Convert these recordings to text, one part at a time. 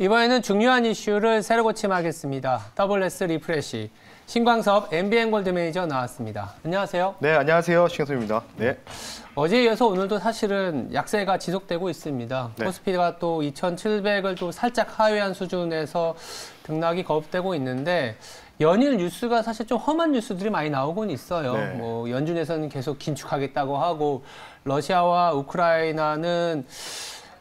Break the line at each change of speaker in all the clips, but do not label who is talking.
이번에는 중요한 이슈를 새로 고침하겠습니다. WS 리프레시. 신광섭 MBN 골드 매니저 나왔습니다. 안녕하세요.
네, 안녕하세요. 신광섭입니다. 네.
어제에 이어서 오늘도 사실은 약세가 지속되고 있습니다.
네.
코스피가 또 2,700을 또 살짝 하회한 수준에서 등락이 거듭되고 있는데 연일 뉴스가 사실 좀 험한 뉴스들이 많이 나오곤 있어요.
네.
뭐 연준에서는 계속 긴축하겠다고 하고 러시아와 우크라이나는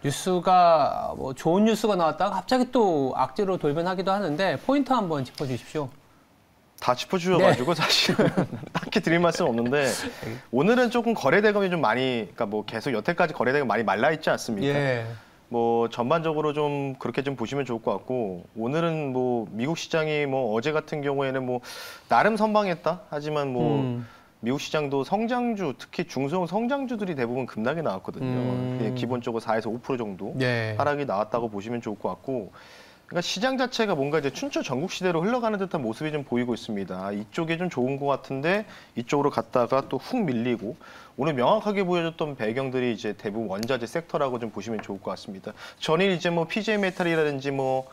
뉴스가 뭐 좋은 뉴스가 나왔다가 갑자기 또 악재로 돌변하기도 하는데 포인트 한번 짚어주십시오.
다 짚어주셔가지고 사실은 딱히 드릴 말씀 없는데 오늘은 조금 거래 대금이 좀 많이, 그러니까 뭐 계속 여태까지 거래 대금 많이 말라 있지 않습니까?
예.
뭐 전반적으로 좀 그렇게 좀 보시면 좋을 것 같고 오늘은 뭐 미국 시장이 뭐 어제 같은 경우에는 뭐 나름 선방했다 하지만 뭐 미국 시장도 성장주, 특히 중소형 성장주들이 대부분 급락이 나왔거든요. 기본적으로 4에서 5% 정도
예.
하락이 나왔다고 보시면 좋을 것 같고, 그러니까 시장 자체가 뭔가 이제 춘추 전국 시대로 흘러가는 듯한 모습이 좀 보이고 있습니다. 이쪽이 좀 좋은 것 같은데 이쪽으로 갔다가 또 훅 밀리고, 오늘 명확하게 보여줬던 배경들이 이제 대부분 원자재 섹터라고 좀 보시면 좋을 것 같습니다. 전일 이제 뭐 PJ 메탈이라든지 뭐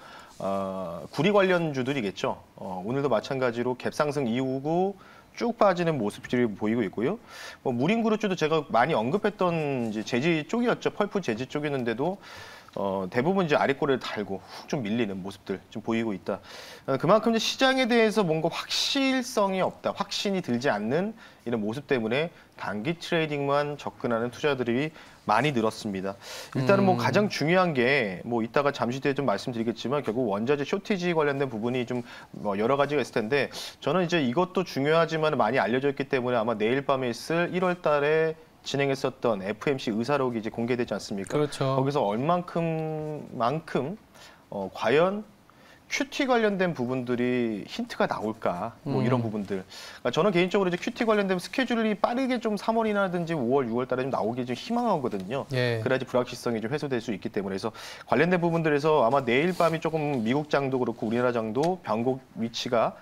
구리 관련주들이겠죠. 오늘도 마찬가지로 갭상승 이후고 쭉 빠지는 모습들이 보이고 있고요. 뭐 무림그룹주도 제가 많이 언급했던 이제 재지 쪽이었죠. 펄프 재지 쪽이었는데도 대부분 이제 아랫꼬리를 달고 훅 좀 밀리는 모습들 좀 보이고 있다. 그만큼 이제 시장에 대해서 뭔가 확실성이 없다, 확신이 들지 않는 이런 모습 때문에 단기 트레이딩만 접근하는 투자들이 많이 늘었습니다. 일단은 뭐 가장 중요한 게 뭐 이따가 잠시 뒤에 좀 말씀드리겠지만 결국 원자재 쇼티지 관련된 부분이 좀 뭐 여러 가지가 있을 텐데 저는 이제 이것도 중요하지만 많이 알려져 있기 때문에 아마 내일 밤에 있을 1월 달에 진행했었던 FMC 의사록이 이제 공개되지 않습니까?
그렇죠.
거기서 얼만큼 과연 QT 관련된 부분들이 힌트가 나올까? 뭐 이런 부분들. 그러니까 저는 개인적으로 이제 QT 관련된 스케줄이 빠르게 좀 3월이라든지 5월, 6월 달에 좀 나오기 좀 희망하거든요.
예.
그래야지 불확실성이 좀 해소될 수 있기 때문에. 그래서 관련된 부분들에서 아마 내일 밤이 조금 미국 장도 그렇고 우리나라 장도 변곡 위치가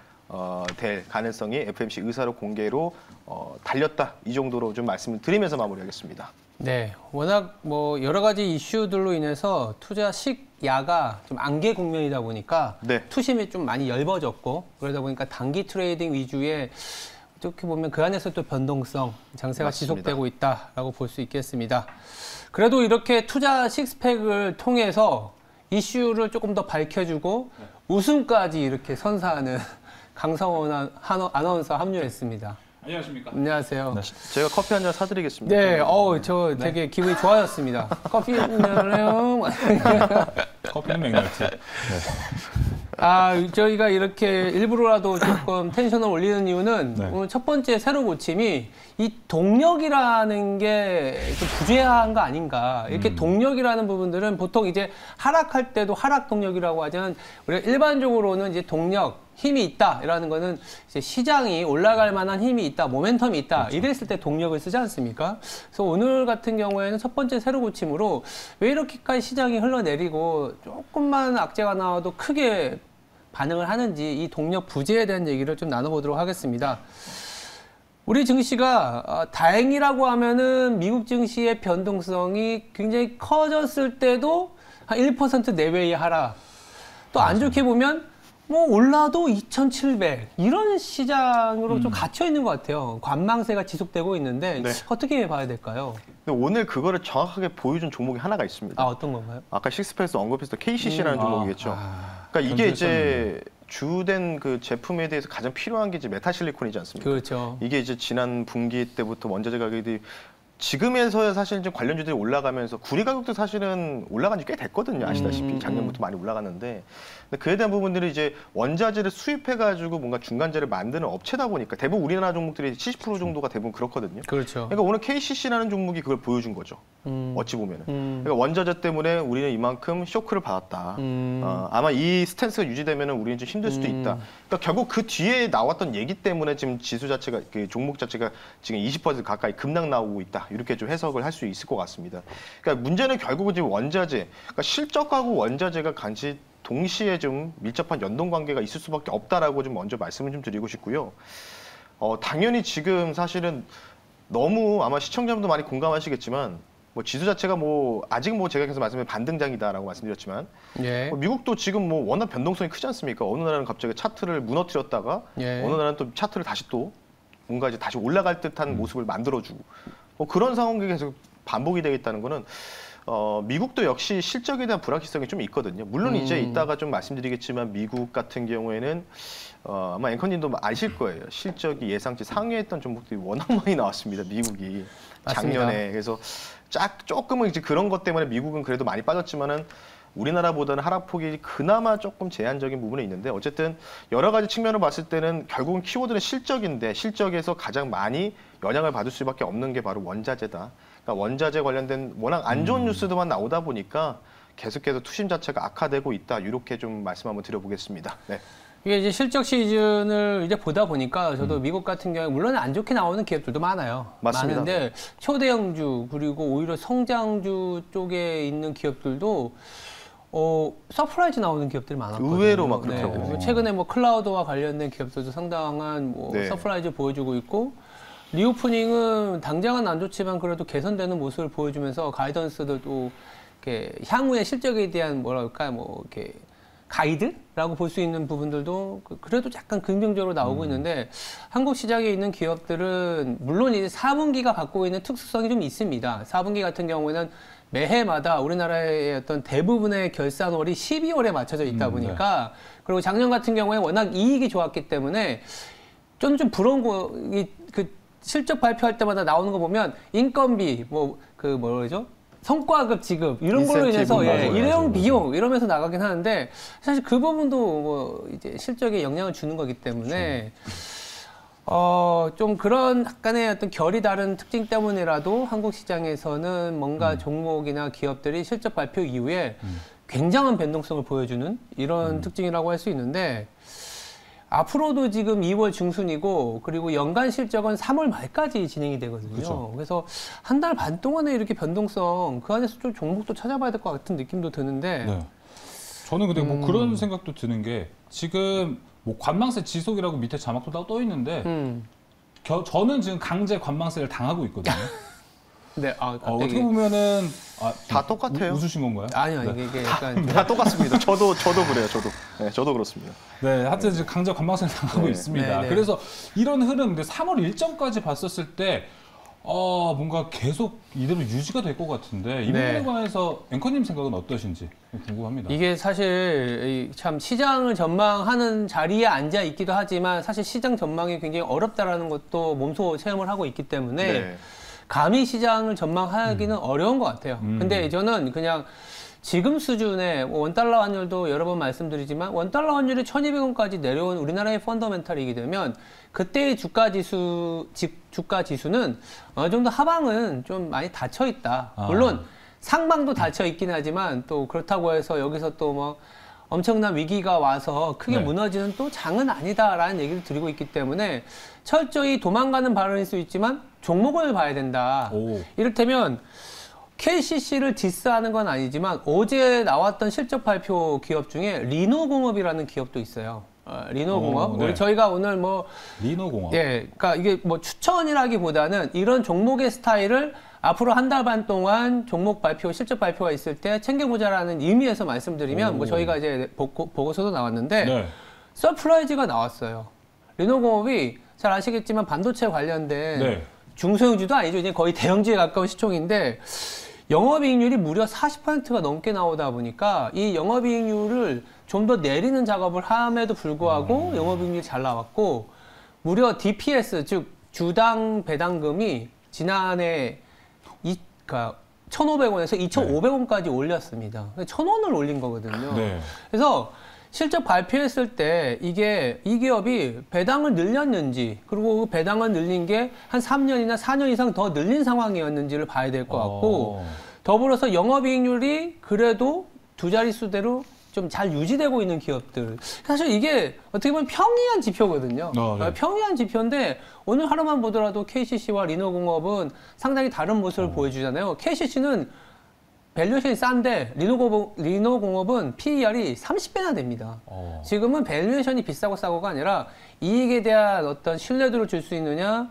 될 가능성이 FMC 의사록 공개로 달렸다. 이 정도로 좀 말씀을 드리면서 마무리하겠습니다.
네, 워낙 뭐 여러 가지 이슈들로 인해서 투자 식야가 좀 안개 국면이다 보니까
네.
투심이 좀 많이 얇아졌고 그러다 보니까 단기 트레이딩 위주의 어떻게 보면 그 안에서 또 변동성, 장세가
맞습니다.
지속되고 있다라고 볼 수 있겠습니다. 그래도 이렇게 투자 식스팩을 통해서 이슈를 조금 더 밝혀주고 우승까지 이렇게 선사하는 강성원 아나운서 합류했습니다.
안녕하십니까.
안녕하세요.
네. 제가 커피 한 잔 사드리겠습니다.
네, 저 되게 기분이 좋아졌습니다. 커피 한잔요.
커피는 맥락지.
저희가 이렇게 일부러라도 조금 텐션을 올리는 이유는
네.
오늘 첫 번째 새로 고침이 이 동력이라는 게 좀 부재한 거 아닌가. 이렇게 동력이라는 부분들은 보통 이제 하락할 때도 하락 동력이라고 하지만 우리가 일반적으로는 이제 동력, 힘이 있다라는 거는 이제 시장이 올라갈 만한 힘이 있다, 모멘텀이 있다. 그렇죠. 이랬을 때 동력을 쓰지 않습니까? 그래서 오늘 같은 경우에는 첫 번째 새로 고침으로 왜 이렇게까지 시장이 흘러내리고 조금만 악재가 나와도 크게 반응을 하는지 이 동력 부재에 대한 얘기를 좀 나눠보도록 하겠습니다. 우리 증시가 다행이라고 하면은 미국 증시의 변동성이 굉장히 커졌을 때도 한 1% 내외의 하락. 또 안 좋게 보면 뭐 올라도 2,700 이런 시장으로 좀 갇혀 있는 것 같아요. 관망세가 지속되고 있는데
네.
어떻게 봐야 될까요?
근데 오늘 그거를 정확하게 보여준 종목이 하나가 있습니다.
어떤 건가요?
아까 식스패스 언급했던 KCC라는 종목이겠죠. 그러니까 이게 이제 주된 그 제품에 대해서 가장 필요한 게 이제 메타실리콘이지 않습니까?
그렇죠.
이게 이제 지난 분기 때부터 원자재 가격이 지금에서야 사실 좀 관련주들이 올라가면서 구리 가격도 사실은 올라간 지 꽤 됐거든요. 아시다시피 작년부터 많이 올라갔는데 근데 그에 대한 부분들이 이제 원자재를 수입해가지고 뭔가 중간재를 만드는 업체다 보니까 대부분 우리나라 종목들이 70% 정도가 대부분 그렇거든요.
그렇죠.
그러니까 오늘 KCC라는 종목이 그걸 보여준 거죠. 어찌 보면은. 그러니까 원자재 때문에 우리는 이만큼 쇼크를 받았다. 아마 이 스탠스가 유지되면은 우리는 좀 힘들 수도 있다. 그러니까 결국 그 뒤에 나왔던 얘기 때문에 지금 지수 자체가 그 종목 자체가 지금 20% 가까이 급락 나오고 있다. 이렇게 좀 해석을 할 수 있을 것 같습니다. 그러니까 문제는 결국은 지금 원자재, 그러니까 실적하고 원자재가 같이 동시에 좀 밀접한 연동 관계가 있을 수밖에 없다라고 좀 먼저 말씀을 좀 드리고 싶고요. 당연히 지금 사실은 너무 아마 시청자분도 많이 공감하시겠지만 뭐 지수 자체가 뭐 아직 뭐 제가 계속 말씀드린 반등장이다라고 말씀드렸지만
예.
뭐 미국도 지금 뭐 워낙 변동성이 크지 않습니까? 어느 나라는 갑자기 차트를 무너뜨렸다가
예.
어느 나라는 또 차트를 다시 또 뭔가 이제 다시 올라갈 듯한 모습을 만들어주고 뭐 그런 상황이 계속 반복이 되겠다는 거는 미국도 역시 실적에 대한 불확실성이 좀 있거든요. 물론 이제 이따가 좀 말씀드리겠지만 미국 같은 경우에는 아마 앵커님도 아실 거예요. 실적이 예상치 상회했던 종목들이 워낙 많이 나왔습니다. 미국이
맞습니다.
작년에. 그래서 조금은 이제 그런 것 때문에 미국은 그래도 많이 빠졌지만은 우리나라보다는 하락폭이 그나마 조금 제한적인 부분이 있는데 어쨌든 여러 가지 측면을 봤을 때는 결국은 키워드는 실적인데 실적에서 가장 많이 영향을 받을 수밖에 없는 게 바로 원자재다. 그러니까 원자재 관련된 워낙 안 좋은 뉴스들만 나오다 보니까 계속해서 투심 자체가 악화되고 있다. 이렇게 좀 말씀 한번 드려보겠습니다. 네.
이게 이제 실적 시즌을 이제 보다 보니까 저도 미국 같은 경우에 물론 안 좋게 나오는 기업들도 많아요.
맞습니다.
많은데 초대형주 그리고 오히려 성장주 쪽에 있는 기업들도 서프라이즈 나오는 기업들이 많았거든요.
의외로 막 그렇더라고요.
그리고 최근에 뭐 클라우드와 관련된 기업들도 상당한 뭐
네.
서프라이즈 보여주고 있고 리오프닝은 당장은 안 좋지만 그래도 개선되는 모습을 보여주면서 가이던스도 또 이렇게 향후의 실적에 대한 뭐랄까 뭐 이렇게 가이드라고 볼 수 있는 부분들도 그래도 약간 긍정적으로 나오고 있는데 한국 시장에 있는 기업들은 물론 이제 4분기가 갖고 있는 특수성이 좀 있습니다. 4분기 같은 경우에는 매해마다 우리나라의 어떤 대부분의 결산월이 12월에 맞춰져 있다 보니까 그리고 작년 같은 경우에 워낙 이익이 좋았기 때문에 좀 부러운 거, 그 실적 발표할 때마다 나오는 거 보면 인건비, 뭐죠? 성과급 지급 이런 걸로
인센티브,
인해서
맞아요.
일회용
맞아요.
비용 이러면서 나가긴 하는데 사실 그 부분도 뭐 이제 실적에 영향을 주는 거기 때문에 좀 그런 약간의 어떤 결이 다른 특징 때문이라도 한국 시장에서는 뭔가 종목이나 기업들이 실적 발표 이후에 굉장한 변동성을 보여주는 이런 특징이라고 할 수 있는데 앞으로도 지금 2월 중순이고 그리고 연간 실적은 3월 말까지 진행이 되거든요.
그쵸.
그래서 한 달 반 동안에 이렇게 변동성 그 안에서 좀 종목도 찾아봐야 될 것 같은 느낌도 드는데
네. 저는 근데 뭐 그런 생각도 드는 게 지금 뭐 관망세 지속이라고 밑에 자막도 다 떠 있는데 저는 지금 강제 관망세를 당하고 있거든요.
네, 갑자기
어떻게 보면은
다 똑같아요.
웃으신 건가요?
아니요,
네.
이게 약간
다 똑같습니다. 저도 그래요. 저도. 네, 저도 그렇습니다.
네, 하여튼 지금 강제 관망세를 당하고
네.
있습니다.
네.
그래서 이런 흐름, 근데 3월 일정까지 봤었을 때 뭔가 계속 이대로 유지가 될 것 같은데 이 부분에
네.
관해서 앵커님 생각은 어떠신지 궁금합니다.
이게 사실 참 시장을 전망하는 자리에 앉아 있기도 하지만 사실 시장 전망이 굉장히 어렵다라는 것도 몸소 체험을 하고 있기 때문에
네.
감히 시장을 전망하기는 어려운 것 같아요. 근데 저는 그냥 지금 수준의 원달러 환율도 여러 번 말씀드리지만 원달러 환율이 1,200원까지 내려온 우리나라의 펀더멘탈이게 되면 그때의 주가 지수는 어느 정도 하방은 좀 많이 닫혀 있다. 물론 상방도 닫혀 있긴 하지만 또 그렇다고 해서 여기서 또 뭐 엄청난 위기가 와서 크게
네.
무너지는 또 장은 아니다라는 얘기를 드리고 있기 때문에 철저히 도망가는 발언일 수 있지만 종목을 봐야 된다.
오.
이를테면 KCC를 디스하는 건 아니지만 어제 나왔던 실적 발표 기업 중에 리노공업이라는 기업도 있어요. 리노공업.
네.
우리 저희가 오늘 뭐
리노공업.
예, 그러니까 이게 뭐 추천이라기보다는 이런 종목의 스타일을 앞으로 한 달 반 동안 종목 발표, 실적 발표가 있을 때 챙겨보자라는 의미에서 말씀드리면 뭐 저희가 이제 보고서도 나왔는데
네.
서프라이즈가 나왔어요. 리노공업이 잘 아시겠지만 반도체 관련된
네.
중소형주도 아니죠. 이제 거의 대형주에 가까운 시총인데 영업이익률이 무려 40%가 넘게 나오다 보니까 이 영업이익률을 좀 더 내리는 작업을 함에도 불구하고 영업이익률이 잘 나왔고 무려 DPS 즉 주당 배당금이 지난해 1,500원에서 2,500원까지 올렸습니다. 1,000원을 올린 거거든요.
네.
그래서 실적 발표했을 때 이게 이 기업이 배당을 늘렸는지 그리고 그 배당을 늘린 게 한 3년이나 4년 이상 더 늘린 상황이었는지를 봐야 될 것 같고 더불어서 영업이익률이 그래도 두 자릿수대로 좀 잘 유지되고 있는 기업들. 사실 이게 어떻게 보면 평이한 지표거든요.
네.
평이한 지표인데 오늘 하루만 보더라도 KCC와 리노공업은 상당히 다른 모습을 보여주잖아요. KCC는 밸류에이션이 싼데 리노공업은 PER이 30배나 됩니다. 지금은 밸류에이션이 비싸고 싸고가 아니라 이익에 대한 어떤 신뢰도를 줄 수 있느냐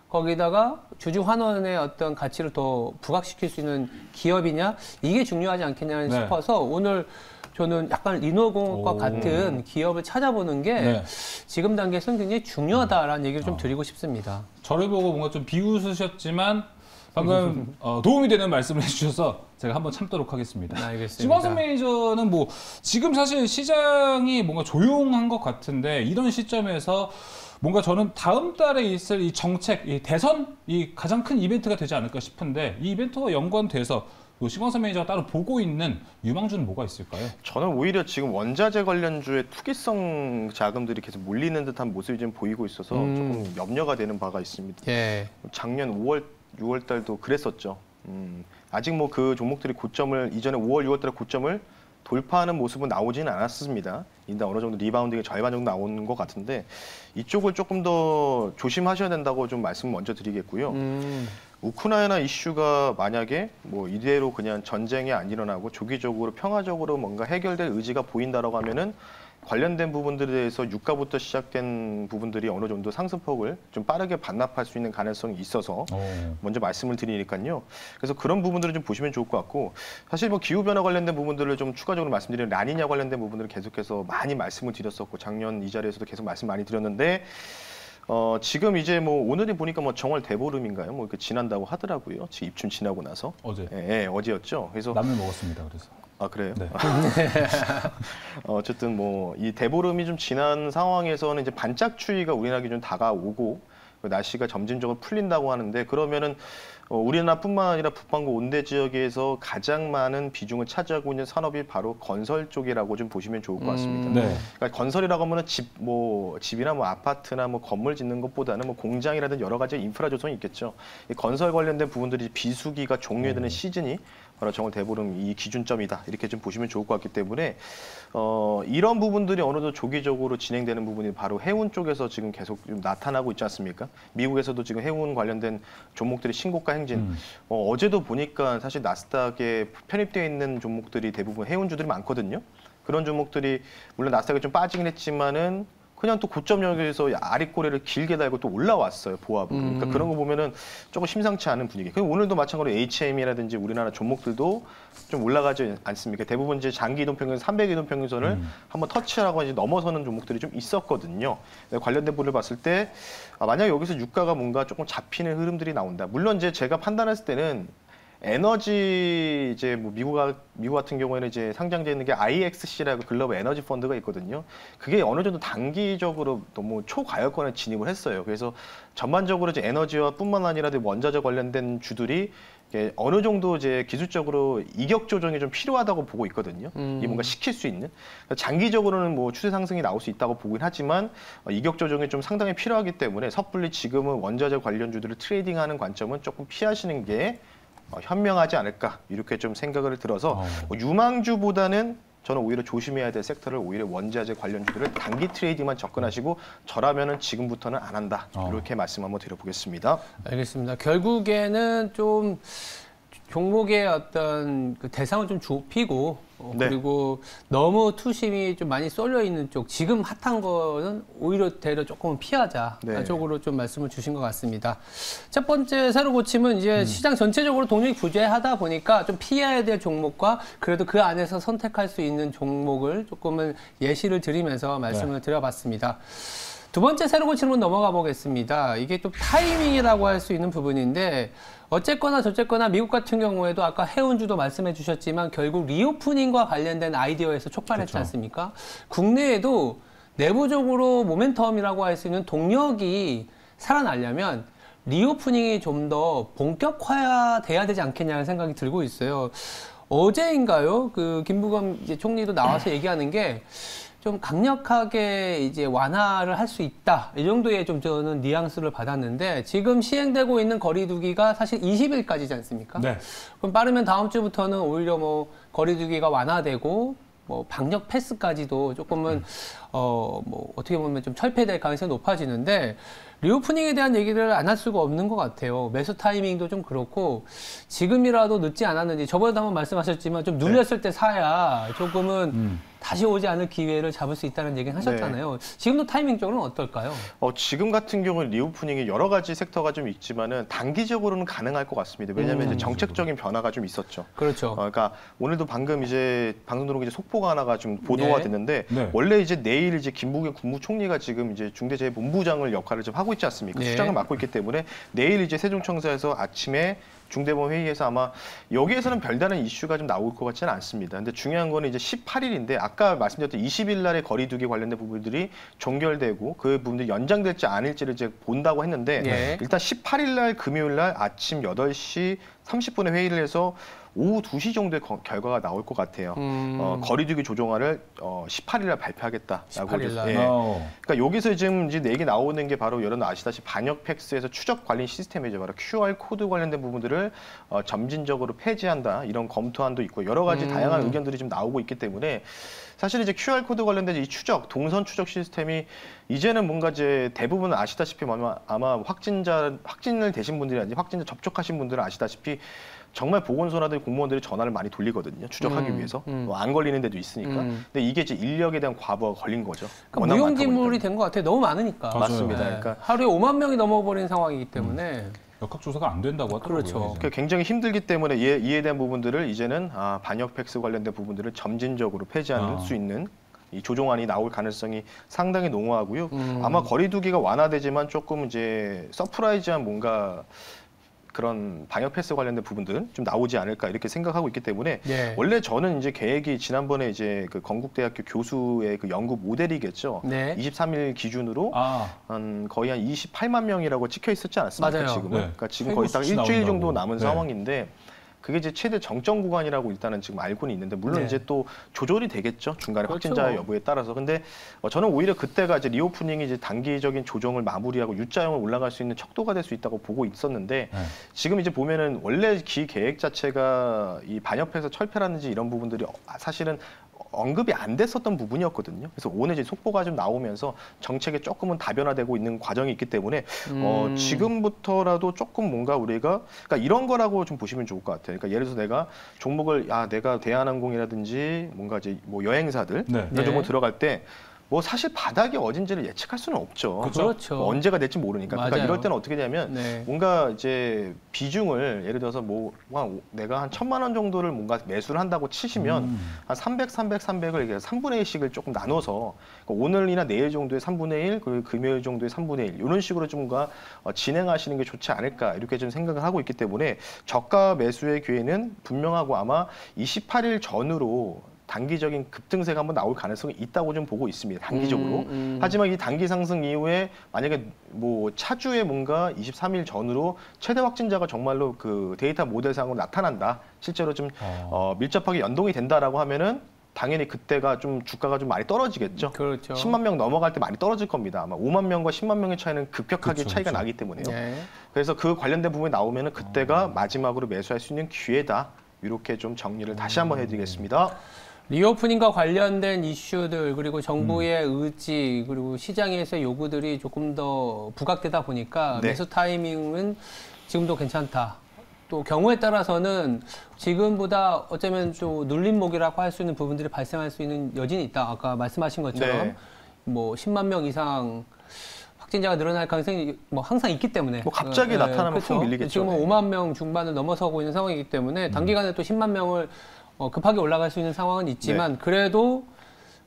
거기다가 주주 환원의 어떤 가치를 더 부각시킬 수 있는 기업이냐 이게 중요하지 않겠냐
네.
싶어서 오늘 저는 약간 리노공업과
오.
같은 기업을 찾아보는 게
네.
지금 단계에서는 굉장히 중요하다라는 얘기를 좀 드리고 싶습니다.
저를 보고 뭔가 좀 비웃으셨지만 방금 도움이 되는 말씀을 해주셔서 제가 한번 참도록 하겠습니다.
알겠습니다.
지광석 매니저는 뭐 지금 사실 시장이 뭔가 조용한 것 같은데 이런 시점에서 뭔가 저는 다음 달에 있을 이 정책, 이 대선이 가장 큰 이벤트가 되지 않을까 싶은데 이 이벤트와 연관돼서 또 시광석 매니저가 따로 보고 있는 유망주는 뭐가 있을까요?
저는 오히려 지금 원자재 관련주의 투기성 자금들이 계속 몰리는 듯한 모습이 좀 보이고 있어서 조금 염려가 되는 바가 있습니다.
예.
작년 5월, 6월 달도 그랬었죠. 아직 뭐 그 종목들이 고점을 이전에 5월, 6월 달에 고점을 돌파하는 모습은 나오지는 않았습니다. 일단 어느 정도 리바운딩이 절반 정도 나오는 것 같은데 이쪽을 조금 더 조심하셔야 된다고 좀 말씀 먼저 드리겠고요. 우크라이나 이슈가 만약에 뭐 이대로 그냥 전쟁이 안 일어나고 조기적으로 평화적으로 뭔가 해결될 의지가 보인다라고 하면은 관련된 부분들에 대해서 유가부터 시작된 부분들이 어느 정도 상승폭을 좀 빠르게 반납할 수 있는 가능성이 있어서 먼저 말씀을 드리니까요. 그래서 그런 부분들을 좀 보시면 좋을 것 같고 사실 뭐 기후변화 관련된 부분들을 좀 추가적으로 말씀드리는 라니냐 관련된 부분들을 계속해서 많이 말씀을 드렸었고 작년 이 자리에서도 계속 말씀 많이 드렸는데 지금 이제 뭐 오늘이 보니까 뭐 정월 대보름인가요? 뭐 이렇게 지난다고 하더라고요. 지금 입춘 지나고 나서.
어제.
예, 어제였죠. 그래서
라면 먹었습니다. 그래서.
아 그래요?
네.
어쨌든 뭐 이 대보름이 좀 지난 상황에서는 이제 반짝 추위가 우리나라에 좀 다가오고 날씨가 점진적으로 풀린다고 하는데 그러면은 우리나라뿐만 아니라 북반구 온대 지역에서 가장 많은 비중을 차지하고 있는 산업이 바로 건설 쪽이라고 좀 보시면 좋을 것 같습니다.
네.
그러니까 건설이라고 하면은 집이나 뭐 아파트나 뭐 건물 짓는 것보다는 뭐 공장이라든 여러 가지 인프라 조성이 있겠죠. 이 건설 관련된 부분들이 비수기가 종료되는 시즌이 바로 정월 대보름 이 기준점이다 이렇게 좀 보시면 좋을 것 같기 때문에 이런 부분들이 어느 정도 조기적으로 진행되는 부분이 바로 해운 쪽에서 지금 계속 좀 나타나고 있지 않습니까? 미국에서도 지금 해운 관련된 종목들이 신고가 행진. 어제도 보니까 사실 나스닥에 편입되어 있는 종목들이 대부분 해운주들이 많거든요. 그런 종목들이 물론 나스닥에 좀 빠지긴 했지만은 그냥 또 고점역에서 아랫꼬리를 길게 달고 또 올라왔어요, 보합으로. 그러니까 그런 거 보면은 조금 심상치 않은 분위기. 그리고 오늘도 마찬가지로 HM이라든지 우리나라 종목들도 좀 올라가지 않습니까? 대부분 이제 장기 이동평균 300 이동평균선을 한번 터치하고 이제 넘어서는 종목들이 좀 있었거든요. 관련된 부분을 봤을 때 만약 여기서 유가가 뭔가 조금 잡히는 흐름들이 나온다. 물론 이제 제가 판단했을 때는 에너지 이제 뭐 미국 같은 경우에는 이제 상장되어 있는 게 IXC라고 글로벌 에너지 펀드가 있거든요. 그게 어느 정도 단기적으로 너무 초과열권에 진입을 했어요. 그래서 전반적으로 이제 에너지와 뿐만 아니라 원자재 관련된 주들이 어느 정도 이제 기술적으로 이격 조정이 좀 필요하다고 보고 있거든요. 이 뭔가 시킬 수 있는 장기적으로는 뭐 추세 상승이 나올 수 있다고 보긴 하지만 이격 조정이 좀 상당히 필요하기 때문에 섣불리 지금은 원자재 관련주들을 트레이딩하는 관점은 조금 피하시는 게 현명하지 않을까 이렇게 좀 생각을 들어서 유망주보다는 저는 오히려 조심해야 될 섹터를 오히려 원자재 관련주들을 단기 트레이딩만 접근하시고 저라면은 지금부터는 안 한다 이렇게 말씀 한번 드려보겠습니다.
알겠습니다. 결국에는 좀 종목의 어떤 그 대상을 좀 좁히고
네.
그리고 너무 투심이 좀 많이 쏠려 있는 쪽 지금 핫한 거는 오히려 대려 조금 피하자
네.
쪽으로 좀 말씀을 주신 것 같습니다. 첫 번째 새로 고침은 이제 시장 전체적으로 동력이 부재하다 보니까 좀 피해야 될 종목과 그래도 그 안에서 선택할 수 있는 종목을 조금은 예시를 드리면서 말씀을 드려봤습니다. 두 번째 새로 고침으로 넘어가 보겠습니다. 이게 좀 타이밍이라고 할 수 있는 부분인데 어쨌거나 저쨌거나 미국 같은 경우에도 아까 해운주도 말씀해 주셨지만 결국 리오프닝과 관련된 아이디어에서 촉발했지
그렇죠.
않습니까? 국내에도 내부적으로 모멘텀이라고 할 수 있는 동력이 살아나려면 리오프닝이 좀 더 본격화돼야 되지 않겠냐는 생각이 들고 있어요. 어제인가요? 그 김부겸 이제 총리도 나와서 얘기하는 게 좀 강력하게 이제 완화를 할 수 있다. 이 정도의 좀 저는 뉘앙스를 받았는데 지금 시행되고 있는 거리두기가 사실 20일까지지 않습니까?
네.
그럼 빠르면 다음 주부터는 오히려 뭐 거리두기가 완화되고 뭐 방역 패스까지도 조금은 뭐 어떻게 보면 좀 철폐될 가능성이 높아지는데 리오프닝에 대한 얘기를 안 할 수가 없는 것 같아요. 매수 타이밍도 좀 그렇고 지금이라도 늦지 않았는지 저번에도 한번 말씀하셨지만 좀 눌렸을 때 사야 조금은 다시 오지 않을 기회를 잡을 수 있다는 얘기는 하셨잖아요. 지금도 타이밍적으로는 어떨까요?
지금 같은 경우는 리오프닝이 여러 가지 섹터가 좀 있지만은 단기적으로는 가능할 것 같습니다. 왜냐하면 이제 정책적인 변화가 좀 있었죠.
그렇죠.
그러니까 오늘도 방금 이제 방송 들어오기 이제 속보가 하나가 좀 보도가
네.
됐는데
네.
원래 이제 내일 이제 김부겸 국무총리가 지금 이제 중대재해본부장을 역할을 좀 하고 있지 않습니까?
네.
수장을 맡고 있기 때문에 내일 이제 세종청사에서 아침에 중대본 회의에서 아마 여기에서는 별다른 이슈가 좀 나올 것 같지는 않습니다. 근데 중요한 거는 이제 18일인데 아까 말씀드렸던 20일 날에 거리두기 관련된 부분들이 종결되고 그 부분들이 연장될지 아닐지를 이제 본다고 했는데
네.
일단 18일 날 금요일 날 아침 8시 30분에 회의를 해서 오후 2시 정도의 결과가 나올 것 같아요. 거리두기 조정안을 18일 날 발표하겠다라고.
18일 날.
예. 그러니까 여기서 지금 이제 얘기 나오는 게 바로 여러분 아시다시피 반역 팩스에서 추적 관리 시스템이죠. 바로 QR 코드 관련된 부분들을 점진적으로 폐지한다 이런 검토안도 있고 여러 가지 다양한 의견들이 좀 나오고 있기 때문에 사실 이제 QR 코드 관련된 이 추적 동선 추적 시스템이 이제는 뭔가 이제 대부분 아시다시피 아마 확진을 되신 분들이라든지 확진자 접촉하신 분들은 아시다시피 정말 보건소라든지 공무원들이 전화를 많이 돌리거든요. 추적하기 위해서. 안 걸리는 데도 있으니까. 근데 이게 이제 인력에 대한 과부하가 걸린 거죠.
그러니까 무용지물이 된 것 같아요. 너무 많으니까.
맞습니다.
네.
그러니까
하루에 5만 명이 넘어버린 상황이기 때문에.
역학조사가 안 된다고 하더라고요.
그렇죠.
이제는.
굉장히 힘들기 때문에 이에 대한 부분들을 이제는 반역 팩스 관련된 부분들을 점진적으로 폐지할 수 있는 이 조정안이 나올 가능성이 상당히 농후하고요. 아마 거리두기가 완화되지만 조금 이제 서프라이즈한 뭔가 그런 방역 패스 관련된 부분들 좀 나오지 않을까 이렇게 생각하고 있기 때문에
네.
원래 저는 이제 계획이 지난번에 이제 그 건국대학교 교수의 그 연구 모델이겠죠.
네.
23일 기준으로 거의 한 28만 명이라고 찍혀 있었지 않았습니까?
맞아요.
지금은.
네.
그러니까 지금 거의 딱
최고 수치
일주일 정도
나온다고.
남은
네.
상황인데 그게 이제 최대 정점 구간이라고 일단은 지금 알고는 있는데 물론
네.
이제 또 조절이 되겠죠. 중간에
그렇죠.
확진자 여부에 따라서. 근데 저는 오히려 그때가 이제 리오프닝이 이제 단기적인 조정을 마무리하고 U자형을 올라갈 수 있는 척도가 될 수 있다고 보고 있었는데
네.
지금 이제 보면은 원래 기계획 자체가 이 반협에서 철폐라든지 이런 부분들이 사실은 언급이 안 됐었던 부분이었거든요. 그래서 오늘 이제 속보가 좀 나오면서 정책에 조금은 다변화되고 있는 과정이 있기 때문에 지금부터라도 조금 뭔가 우리가 그러니까 이런 거라고 좀 보시면 좋을 것 같아요. 그러니까 예를 들어서 내가 종목을 내가 대한항공이라든지 뭔가 이제 뭐 여행사들
네.
이런 종목 들어갈 때 뭐 사실 바닥이 어딘지를 예측할 수는 없죠.
그렇죠.
뭐 언제가 될지 모르니까. 그러니까
맞아요.
이럴 때는 어떻게 되냐면
네.
뭔가 이제 비중을 예를 들어서 뭐 내가 한 1,000만 원 정도를 뭔가 매수를 한다고 치시면 한 300, 300을 이렇게 3분의 1씩을 조금 나눠서 그러니까 오늘이나 내일 정도의 3분의 1, 그리고 금요일 정도의 3분의 1 이런 식으로 좀 뭔가 진행하시는 게 좋지 않을까 이렇게 좀 생각을 하고 있기 때문에 저가 매수의 기회는 분명하고 아마 28일 전으로 단기적인 급등세가 한번 나올 가능성이 있다고 좀 보고 있습니다. 단기적으로. 하지만 이 단기 상승 이후에 만약에 뭐 차주에 뭔가 23일 전으로 최대 확진자가 정말로 그 데이터 모델상으로 나타난다. 실제로 좀 밀접하게 연동이 된다라고 하면은 당연히 그때가 좀 주가가 좀 많이 떨어지겠죠.
그렇죠.
10만 명 넘어갈 때 많이 떨어질 겁니다. 아마 5만 명과 10만 명의 차이는 급격하게
그렇죠,
차이가
그렇죠.
나기 때문에요.
네.
그래서 그 관련된 부분이 나오면은 그때가 마지막으로 매수할 수 있는 기회다. 이렇게 좀 정리를 다시 한번 해드리겠습니다.
리오프닝과 관련된 이슈들 그리고 정부의 의지 그리고 시장에서의 요구들이 조금 더 부각되다 보니까
네.
매수 타이밍은 지금도 괜찮다. 또 경우에 따라서는 지금보다 어쩌면 또 눌림목이라고 할 수 있는 부분들이 발생할 수 있는 여진이 있다. 아까 말씀하신 것처럼
네.
뭐 10만 명 이상 확진자가 늘어날 가능성이 뭐 항상 있기 때문에
뭐 갑자기 나타나면 훅 밀리겠죠.
지금
네.
5만 명 중반을 넘어서고 있는 상황이기 때문에 단기간에 또 10만 명을 급하게 올라갈 수 있는 상황은 있지만 그래도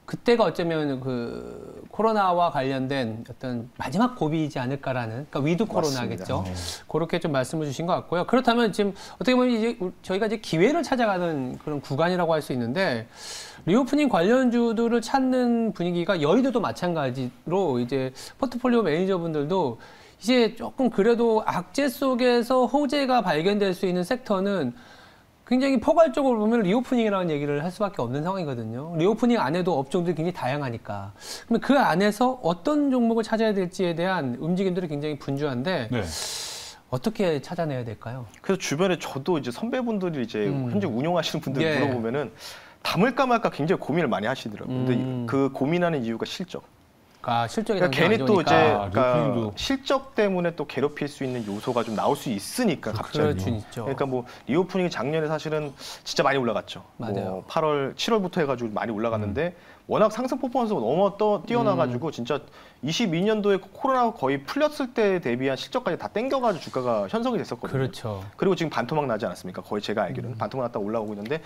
그때가 어쩌면 그 코로나와 관련된 어떤 마지막 고비이지 않을까라는 그러니까 위드 코로나겠죠. 그렇게 좀 말씀을 주신 것 같고요. 그렇다면 지금 어떻게 보면 이제 저희가 이제 기회를 찾아가는 그런 구간이라고 할 수 있는데 리오프닝 관련주들을 찾는 분위기가 여의도도 마찬가지로 이제 포트폴리오 매니저분들도 이제 조금 그래도 악재 속에서 호재가 발견될 수 있는 섹터는 굉장히 포괄적으로 보면 리오프닝이라는 얘기를 할 수밖에 없는 상황이거든요. 리오프닝 안에도 업종들이 굉장히 다양하니까. 그러면 그 안에서 어떤 종목을 찾아야 될지에 대한 움직임들이 굉장히 분주한데
네.
어떻게 찾아내야 될까요?
그래서 주변에 저도 이제 선배분들이 이제 현재 운영하시는 분들
예.
물어보면은 담을까 말까 굉장히 고민을 많이 하시더라고요. 근데 그 고민하는 이유가 실적.
실적이
그러니까 괜히 또 이제 그러니까
리오프닝도.
실적 때문에 또 괴롭힐 수 있는 요소가 좀 나올 수 있으니까 갑자기.
그럴 수 있죠.
그러니까 뭐 리오프닝이 작년에 사실은 진짜 많이 올라갔죠.
맞아요.
뭐 8월, 7월부터 해가지고 많이 올라갔는데 워낙 상승 퍼포먼스가 너무 뛰어나가지고 진짜 22년도에 코로나가 거의 풀렸을 때 대비한 실적까지 다 땡겨가지고 주가가 현성이 됐었거든요.
그렇죠.
그리고 지금 반토막 나지 않았습니까? 거의 제가 알기로는 반토막 났다 올라오고 있는데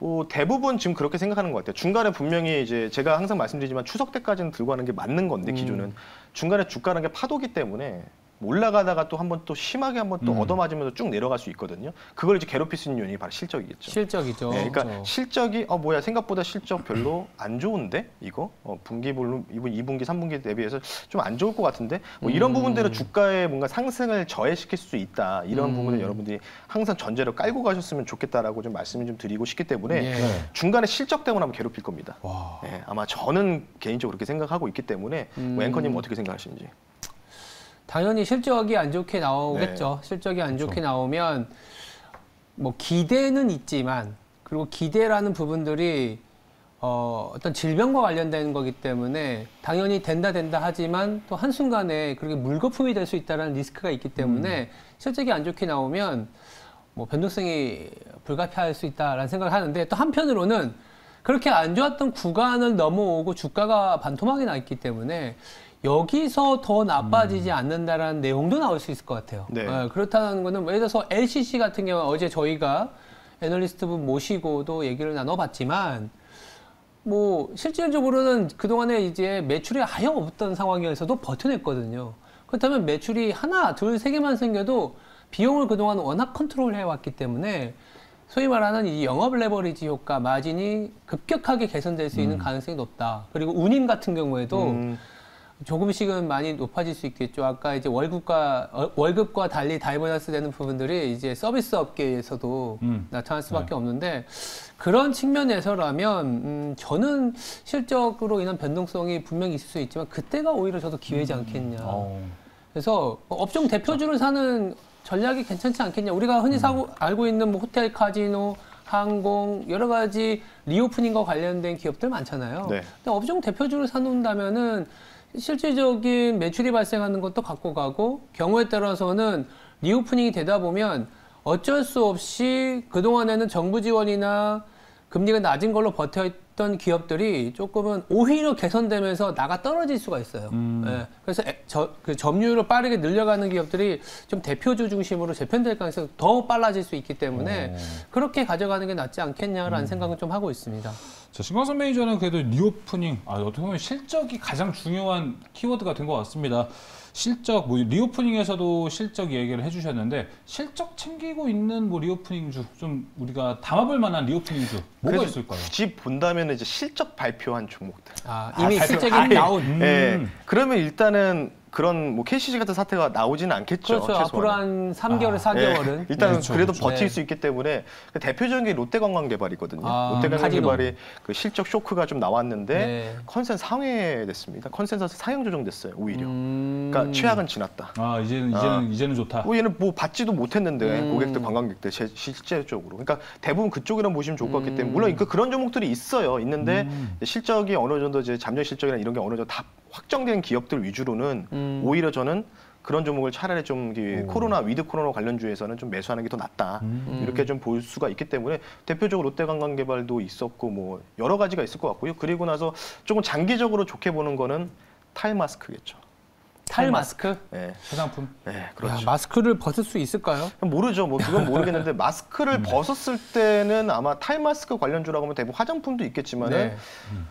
뭐 대부분 지금 그렇게 생각하는 것 같아요. 중간에 분명히 이제 제가 항상 말씀드리지만 추석 때까지는 들고 가는 게 맞는 건데 기준은 중간에 주가라는 게 파도기 때문에 올라가다가 또 한번 또 심하게 한번 또 얻어맞으면서 쭉 내려갈 수 있거든요. 그걸 이제 괴롭힐 수 있는 요인이 바로 실적이겠죠.
실적이죠.
네, 그러니까
그렇죠.
실적이 뭐야 생각보다 실적 별로 안 좋은데 이거 분기 볼륨 2분기 3분기 대비해서 좀 안 좋을 것 같은데 뭐 이런 부분들은 주가에 뭔가 상승을 저해시킬 수 있다 이런 부분을 여러분들이 항상 전제로 깔고 가셨으면 좋겠다라고 좀 말씀을 좀 드리고 싶기 때문에
예.
중간에 실적 때문에 한번 괴롭힐 겁니다.
와.
네, 아마 저는 개인적으로 그렇게 생각하고 있기 때문에 뭐 앵커님 어떻게 생각하시는지.
당연히 실적이 안 좋게 나오겠죠. 실적이 안 좋게 나오면 뭐 기대는 있지만 그리고 기대라는 부분들이 어떤 질병과 관련된 거기 때문에 당연히 된다 하지만 또 한순간에 그렇게 물거품이 될 수 있다는 리스크가 있기 때문에 실적이 안 좋게 나오면 뭐 변동성이 불가피할 수 있다라는 생각을 하는데 또 한편으로는 그렇게 안 좋았던 구간을 넘어오고 주가가 반토막이 나 있기 때문에 여기서 더 나빠지지 않는다라는 내용도 나올 수 있을 것 같아요.
네.
그렇다는 거는 예를 들어서 LCC 같은 경우 어제 저희가 애널리스트분 모시고도 얘기를 나눠봤지만 뭐 실질적으로는 그동안에 이제 매출이 아예 없던 상황에서도 버텨냈거든요. 그렇다면 매출이 하나, 둘, 세 개만 생겨도 비용을 그동안 워낙 컨트롤 해왔기 때문에 소위 말하는 이 영업 레버리지 효과, 마진이 급격하게 개선될 수 있는 가능성이 높다. 그리고 운임 같은 경우에도 조금씩은 많이 높아질 수 있겠죠. 아까 이제 월급과 달리 다이버너스 되는 부분들이 이제 서비스 업계에서도 나타날 수밖에 없는데 그런 측면에서라면 저는 실적으로 인한 변동성이 분명히 있을 수 있지만 그때가 오히려 저도 기회지 않겠냐. 그래서 업종 대표주를 사는 전략이 괜찮지 않겠냐. 우리가 흔히 알고 있는 뭐 호텔, 카지노, 항공 여러 가지 리오프닝과 관련된 기업들 많잖아요.
네.
근데 업종 대표주를 사놓는다면은 실질적인 매출이 발생하는 것도 갖고 가고 경우에 따라서는 리오프닝이 되다 보면 어쩔 수 없이 그동안에는 정부 지원이나 금리가 낮은 걸로 버텨있던 기업들이 조금은 오히려 개선되면서 나가 떨어질 수가 있어요. 예, 그래서 그 점유율을 빠르게 늘려가는 기업들이 좀 대표주 중심으로 재편될 가능성이 더 빨라질 수 있기 때문에 그렇게 가져가는 게 낫지 않겠냐라는 생각은 좀 하고 있습니다.
자, 신광선 매니저는 그래도 리오프닝, 어떻게 보면 실적이 가장 중요한 키워드가 된 것 같습니다. 실적, 뭐 리오프닝에서도 실적 얘기를 해주셨는데 실적 챙기고 있는 뭐 리오프닝주, 좀 우리가 담아볼 만한 리오프닝주 뭐가 있을까요?
굳이 본다면 이제 실적 발표한 종목들.
이미 실적이 나온.
네. 그러면 일단은 그런 뭐 KCC 같은 사태가 나오지는 않겠죠.
그렇죠. 앞으로 한 3개월, 4개월은.
일단
그렇죠,
그래도
그렇죠.
버틸
네.
수 있기 때문에 그 대표적인 게 롯데관광개발이거든요.
카지노.
롯데관광개발이 그 실적 쇼크가 좀 나왔는데
네.
컨센 상회됐습니다. 컨센서스 상향 조정됐어요. 오히려. 그러니까 최악은 지났다.
이제는 좋다.
얘는 뭐 받지도 못했는데 고객들, 관광객들 실제적으로. 그러니까 대부분 그쪽이랑 보시면 좋을 것 같기 때문에 물론 그런 종목들이 있는데 실적이 어느 정도 이제 잠정 실적이나 이런 게 어느 정도 다 확정된 기업들 위주로는 오히려 저는 그런 종목을 차라리 좀 코로나 위드 코로나 관련주에서는 좀 매수하는 게 더 낫다 이렇게 좀 볼 수가 있기 때문에 대표적으로 롯데관광개발도 있었고 뭐 여러 가지가 있을 것 같고요. 그리고 나서 조금 장기적으로 좋게 보는 거는 탈마스크겠죠.
탈마스크?
네,
화장품.
네, 그렇죠.
야, 마스크를 벗을 수 있을까요?
모르죠. 뭐 그건 모르겠는데 마스크를 벗었을 때는 아마 탈마스크 관련주라고 하면 대부분 화장품도 있겠지만은
네.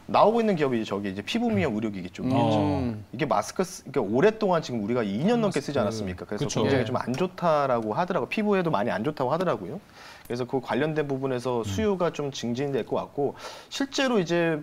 나오고 있는 기업이 저기 이제 피부 미용 의료기기 쪽이겠죠. 이게 마스크 그러니까 오랫동안 지금 우리가 2년 넘게 쓰지 않았습니까? 그래서
그쵸.
굉장히
예.
좀 안 좋다라고 하더라고. 피부에도 많이 안 좋다고 하더라고요. 그래서 그 관련된 부분에서 수요가 좀 증진될 것 같고 실제로 이제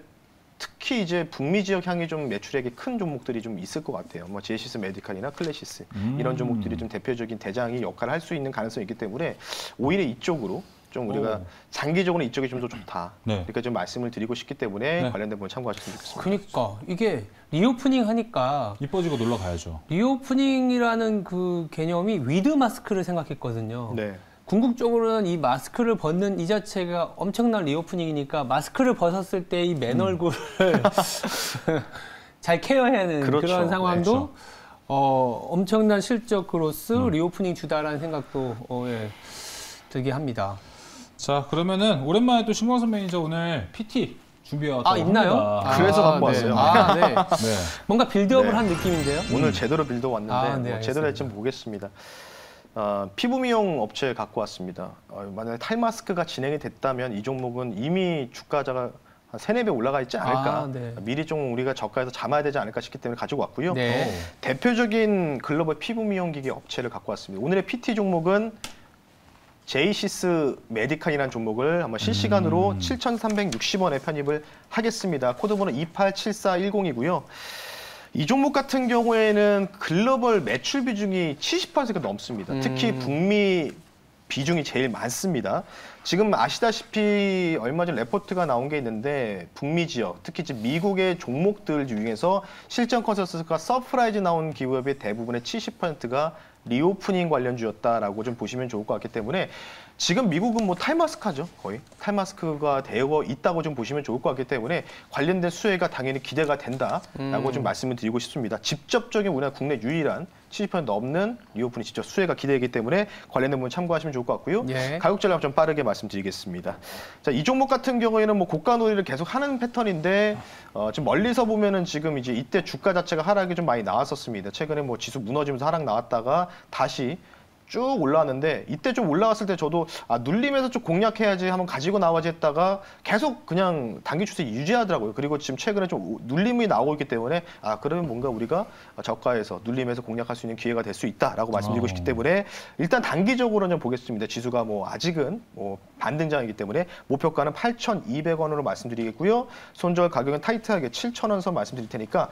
특히 이제 북미 지역 향이 좀 매출액이 큰 종목들이 좀 있을 것 같아요. 뭐 제시스 메디칼이나 클래시스 이런 종목들이 좀 대표적인 대장이 역할을 할 수 있는 가능성이 있기 때문에 오히려 이쪽으로 좀 우리가 장기적으로 이쪽이 좀 더 좋다.
네.
이렇게 좀 말씀을 드리고 싶기 때문에
네.
관련된 부분 참고하셨으면 좋겠습니다.
그러니까 이게 리오프닝 하니까
이뻐지고 놀러 가야죠.
리오프닝이라는 그 개념이 위드 마스크를 생각했거든요.
네.
궁극적으로는 이 마스크를 벗는 이 자체가 엄청난 리오프닝이니까 마스크를 벗었을 때 이 맨 얼굴을 잘 케어해야 하는
그렇죠.
그런 상황도
그렇죠.
엄청난 실적 그로스 리오프닝 주다라는 생각도 예, 들게 합니다.
자, 그러면은 오랜만에 또 신광선 매니저 오늘 PT 준비해왔다고
있나요?
합니다.
그래서 갖고
네.
왔어요.
네.
네.
뭔가 빌드업을
네.
한 느낌인데요.
오늘 제대로 빌드 왔는데
네,
뭐 제대로 할지 보겠습니다. 피부 미용 업체 갖고 왔습니다. 만약에 탈마스크가 진행이 됐다면 이 종목은 이미 주가가 한 3-4배 올라가 있지 않을까.
네.
미리 좀 우리가 저가에서 잡아야 되지 않을까 싶기 때문에 가지고 왔고요.
네.
대표적인 글로벌 피부 미용기기 업체를 갖고 왔습니다. 오늘의 PT 종목은 제이시스 메디칸이라는 종목을 한번 실시간으로 7,360원에 편입을 하겠습니다. 코드번호 287410이고요. 이 종목 같은 경우에는 글로벌 매출 비중이 70%가 넘습니다. 특히 북미 비중이 제일 많습니다. 지금 아시다시피 얼마 전 레포트가 나온 게 있는데 북미 지역, 특히 이제 미국의 종목들 중에서 실전 컨센서스가 서프라이즈 나온 기업의 대부분의 70%가 리오프닝 관련주였다라고 좀 보시면 좋을 것 같기 때문에 지금 미국은 뭐 탈마스크죠. 거의 탈마스크가 되어 있다고 좀 보시면 좋을 것 같기 때문에 관련된 수혜가 당연히 기대가 된다라고 좀 말씀을 드리고 싶습니다. 직접적인 우리나라 국내 유일한 70% 넘는 리오프닝 직접 수혜가 기대되기 때문에 관련된 부분 참고하시면 좋을 것 같고요.
예.
가격 전략 좀 빠르게 말씀드리겠습니다. 자, 이 종목 같은 경우에는 뭐 고가 놀이를 계속 하는 패턴인데 지금 멀리서 보면은 지금 이제 이때 주가 자체가 하락이 좀 많이 나왔었습니다. 최근에 뭐 지수 무너지면서 하락 나왔다가 다시 쭉 올라왔는데 이때 좀 올라갔을 때 저도 눌림에서 좀 공략해야지 한번 가지고 나와야지 했다가 계속 그냥 단기 추세 유지하더라고요. 그리고 지금 최근에 좀 눌림이 나오고 있기 때문에 그러면 뭔가 우리가 저가에서 눌림에서 공략할 수 있는 기회가 될 수 있다라고 말씀드리고 싶기 때문에 일단 단기적으로는 좀 보겠습니다. 지수가 뭐 아직은 뭐 반등장이기 때문에 목표가는 8,200원으로 말씀드리겠고요. 손절 가격은 타이트하게 7,000원 선 말씀드릴 테니까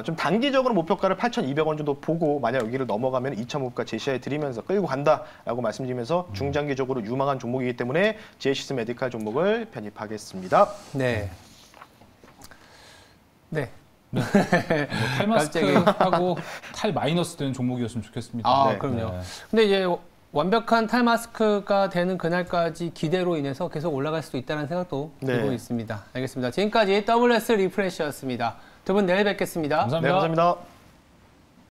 좀 단기적으로 목표가를 8,200원 정도 보고 만약 여기를 넘어가면 2차 목표가 제시해 드리면서 끌고 간다라고 말씀드리면서 중장기적으로 유망한 종목이기 때문에 제이시스 메디칼 종목을 편입하겠습니다.
네. 네.
뭐 탈마스크하고 탈 마이너스 되는 종목이었으면 좋겠습니다.
네.
그럼요.
네.
근데 이제 완벽한 탈마스크가 되는 그날까지 기대로 인해서 계속 올라갈 수도 있다는 생각도 들고 있습니다. 알겠습니다. 지금까지 WS 리프레시였습니다. 두 분 내일 뵙겠습니다.
감사합니다.
네, 감사합니다.